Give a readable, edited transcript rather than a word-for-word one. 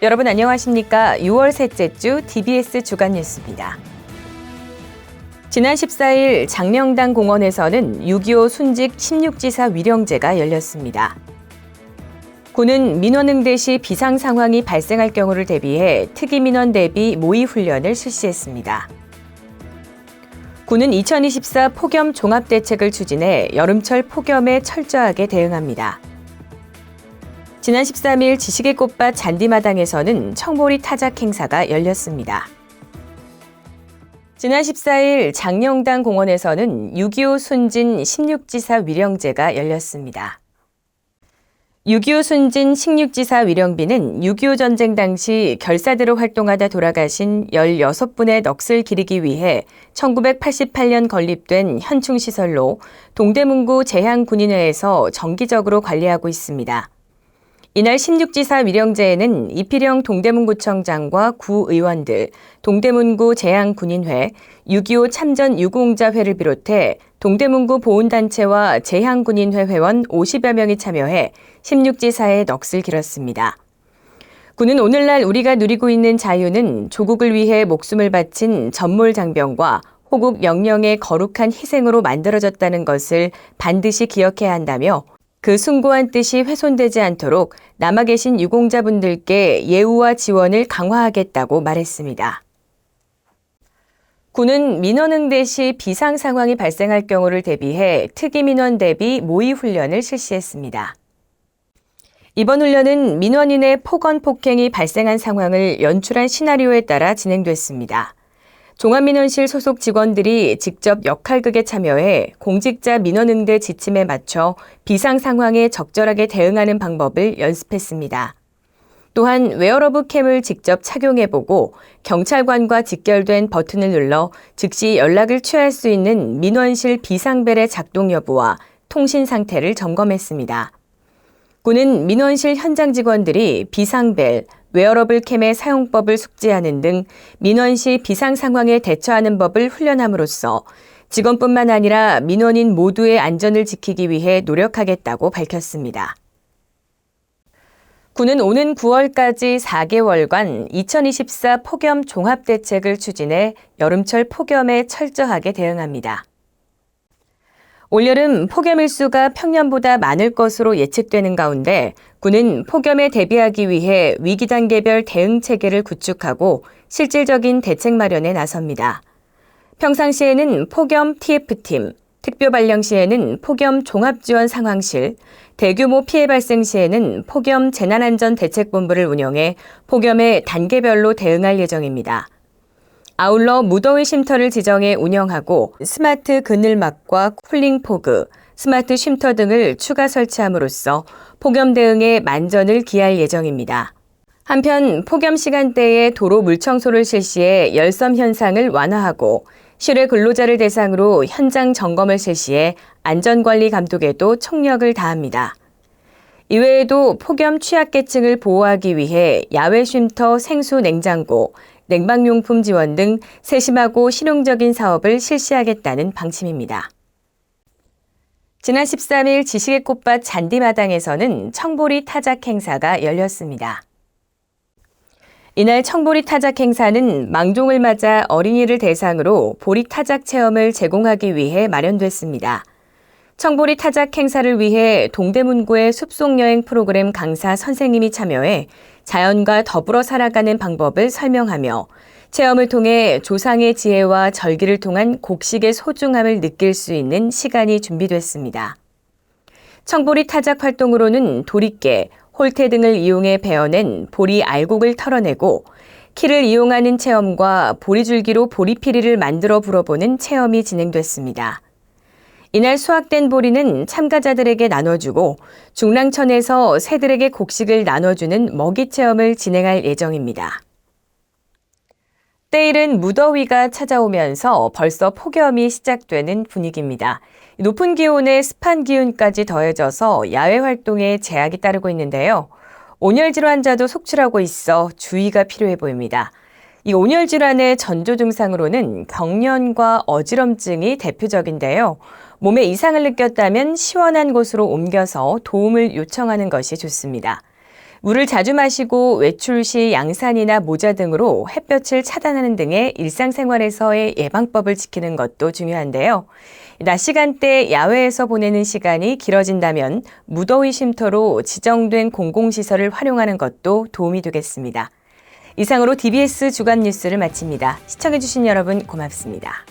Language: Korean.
여러분 안녕하십니까? 6월 셋째 주 TBS 주간 뉴스입니다. 지난 14일 장령당 공원에서는 6.25 순직 16지사 위령제가 열렸습니다. 군은 민원응대 시 비상 상황이 발생할 경우를 대비해 특이민원 대비 모의 훈련을 실시했습니다. 군은 2024 폭염 종합대책을 추진해 여름철 폭염에 철저하게 대응합니다. 지난 13일 지식의 꽃밭 잔디마당에서는 청보리 타작 행사가 열렸습니다. 지난 14일 장령당 공원에서는 6.25 순진 16지사 위령제가 열렸습니다. 6.25 순진 16지사 위령비는 6.25 전쟁 당시 결사대로 활동하다 돌아가신 16분의 넋을 기리기 위해 1988년 건립된 현충시설로 동대문구 제향군인회에서 정기적으로 관리하고 있습니다. 이날 16지사 위령제에는 이필영 동대문구청장과 구의원들, 동대문구 제향군인회, 6.25 참전 유공자회를 비롯해 동대문구 보훈단체와 제향군인회 회원 50여 명이 참여해 16지사의 넋을 기렸습니다. 군은 오늘날 우리가 누리고 있는 자유는 조국을 위해 목숨을 바친 전몰장병과 호국 영령의 거룩한 희생으로 만들어졌다는 것을 반드시 기억해야 한다며 그 숭고한 뜻이 훼손되지 않도록 남아 계신 유공자분들께 예우와 지원을 강화하겠다고 말했습니다. 군은 민원응대 시 비상 상황이 발생할 경우를 대비해 특이민원 대비 모의 훈련을 실시했습니다. 이번 훈련은 민원인의 폭언 폭행이 발생한 상황을 연출한 시나리오에 따라 진행됐습니다. 종합민원실 소속 직원들이 직접 역할극에 참여해 공직자 민원응대 지침에 맞춰 비상 상황에 적절하게 대응하는 방법을 연습했습니다. 또한 웨어러블 캠을 직접 착용해보고 경찰관과 직결된 버튼을 눌러 즉시 연락을 취할 수 있는 민원실 비상벨의 작동 여부와 통신 상태를 점검했습니다. 군은 민원실 현장 직원들이 비상벨, 웨어러블 캠의 사용법을 숙지하는 등 민원 시 비상 상황에 대처하는 법을 훈련함으로써 직원뿐만 아니라 민원인 모두의 안전을 지키기 위해 노력하겠다고 밝혔습니다. 군은 오는 9월까지 4개월간 2024 폭염 종합대책을 추진해 여름철 폭염에 철저하게 대응합니다. 올여름 폭염 일수가 평년보다 많을 것으로 예측되는 가운데 군은 폭염에 대비하기 위해 위기 단계별 대응 체계를 구축하고 실질적인 대책 마련에 나섭니다. 평상시에는 폭염 TF팀, 특별 발령 시에는 폭염 종합지원 상황실, 대규모 피해 발생 시에는 폭염 재난안전대책본부를 운영해 폭염에 단계별로 대응할 예정입니다. 아울러 무더위 쉼터를 지정해 운영하고 스마트 그늘막과 쿨링포그, 스마트 쉼터 등을 추가 설치함으로써 폭염 대응에 만전을 기할 예정입니다. 한편 폭염 시간대에 도로 물청소를 실시해 열섬 현상을 완화하고 실외 근로자를 대상으로 현장 점검을 실시해 안전관리 감독에도 총력을 다합니다. 이외에도 폭염 취약계층을 보호하기 위해 야외 쉼터 생수 냉장고, 냉방용품 지원 등 세심하고 실용적인 사업을 실시하겠다는 방침입니다. 지난 13일 지식의 꽃밭 잔디마당에서는 청보리 타작 행사가 열렸습니다. 이날 청보리 타작 행사는 망종을 맞아 어린이를 대상으로 보리 타작 체험을 제공하기 위해 마련됐습니다. 청보리 타작 행사를 위해 동대문구의 숲속여행 프로그램 강사 선생님이 참여해 자연과 더불어 살아가는 방법을 설명하며 체험을 통해 조상의 지혜와 절기를 통한 곡식의 소중함을 느낄 수 있는 시간이 준비됐습니다. 청보리 타작 활동으로는 도리깨, 홀대 등을 이용해 베어낸 보리 알곡을 털어내고 키를 이용하는 체험과 보리줄기로 보리피리를 만들어 불어보는 체험이 진행됐습니다. 이날 수확된 보리는 참가자들에게 나눠주고 중랑천에서 새들에게 곡식을 나눠주는 먹이 체험을 진행할 예정입니다. 때일은 무더위가 찾아오면서 벌써 폭염이 시작되는 분위기입니다. 높은 기온에 습한 기운까지 더해져서 야외 활동에 제약이 따르고 있는데요. 온열 질환자도 속출하고 있어 주의가 필요해 보입니다. 이 온열 질환의 전조 증상으로는 경련과 어지럼증이 대표적인데요. 몸에 이상을 느꼈다면 시원한 곳으로 옮겨서 도움을 요청하는 것이 좋습니다. 물을 자주 마시고 외출 시 양산이나 모자 등으로 햇볕을 차단하는 등의 일상생활에서의 예방법을 지키는 것도 중요한데요. 낮 시간대 야외에서 보내는 시간이 길어진다면 무더위 쉼터로 지정된 공공시설을 활용하는 것도 도움이 되겠습니다. 이상으로 DBS 주간 뉴스를 마칩니다. 시청해주신 여러분 고맙습니다.